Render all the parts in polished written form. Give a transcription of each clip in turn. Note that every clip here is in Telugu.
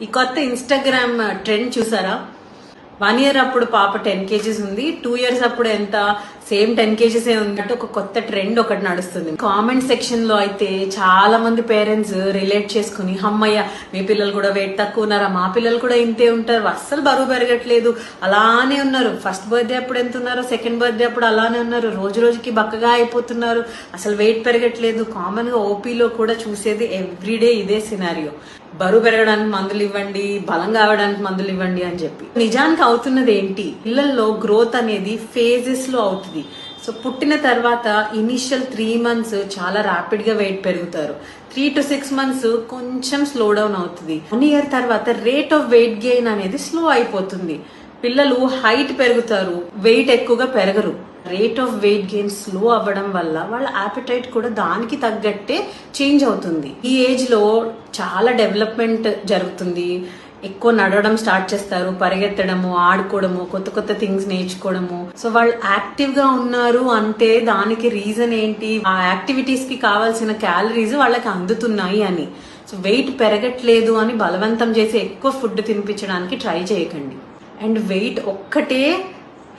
ఈ కొత్త ఇన్స్టాగ్రామ్ ట్రెండ్ చూసారా? 1 year అప్పుడు పాప 10 kgs ఉంది, 2 years అప్పుడు ఎంత సేమ్ 10 kgs ఉంది. ఒక కొత్త ట్రెండ్ ఒకటి నడుస్తుంది. కామెంట్ సెక్షన్ లో అయితే చాలా మంది పేరెంట్స్ రిలేట్ చేసుకుని, అమ్మయ్య మీ పిల్లలు కూడా వెయిట్ తక్కువ ఉన్నారా, మా పిల్లలు కూడా ఇంతే ఉంటారు, అస్సలు బరువు పెరగట్లేదు, అలానే ఉన్నారు, ఫస్ట్ బర్త్డే అప్పుడు ఎంత ఉన్నారో సెకండ్ బర్త్డే అప్పుడు అలానే ఉన్నారు, రోజు రోజుకి బక్కగా అయిపోతున్నారు, అసలు వెయిట్ పెరగట్లేదు. కామన్ గా ఓపీలో కూడా చూసేది ఎవ్రీడే ఇదే సినారియో. బరువు పెరగడానికి మందులు ఇవ్వండి, బలం కావడానికి మందులు ఇవ్వండి అని చెప్పి. నిజానికి అవుతున్నది ఏంటి? పిల్లల్లో గ్రోత్ అనేది ఫేజెస్ లో అవుతుంది. సో పుట్టిన తర్వాత ఇనిషియల్ 3 months చాలా ర్యాపిడ్ గా వెయిట్ పెరుగుతారు. 3 to 6 months కొంచెం స్లో డౌన్ అవుతుంది. 1 year తర్వాత రేట్ ఆఫ్ వెయిట్ గెయిన్ అనేది స్లో అయిపోతుంది. పిల్లలు హైట్ పెరుగుతారు, వెయిట్ ఎక్కువగా పెరగరు. Rate of weight gain slow అవ్వడం వల్ల వాళ్ళ యాపిటైట్ కూడా దానికి తగ్గట్టే చేంజ్ అవుతుంది. ఈ ఏజ్ లో చాలా డెవలప్మెంట్ జరుగుతుంది. ఎక్కువ నడవడం స్టార్ట్ చేస్తారు, పరిగెత్తడము, ఆడుకోవడము, కొత్త కొత్త థింగ్స్ నేర్చుకోవడము. సో వాళ్ళు యాక్టివ్ గా ఉన్నారు అంటే దానికి రీజన్ ఏంటి? ఆ యాక్టివిటీస్ కి కావాల్సిన క్యాలరీస్ వాళ్ళకి అందుతున్నాయి అని. సో వెయిట్ పెరగట్లేదు అని బలవంతం చేసి ఎక్కువ ఫుడ్ తినిపించడానికి ట్రై చేయకండి. అండ్ వెయిట్ ఒక్కటే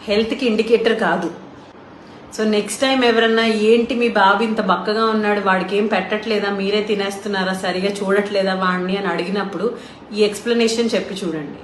హెల్త్ కి ఇండికేటర్ కాదు. సో నెక్స్ట్ టైం ఎవరన్నా ఏంటి మీ బాబు ఇంత బక్కగా ఉన్నాడు, వాడికి ఏం పెట్టట్లేదా, మీరే తినేస్తున్నారా, సరిగా చూడట్లేదా వాడిని అని అడిగినప్పుడు ఈ ఎక్స్ప్లెనేషన్ చెప్పి చూడండి.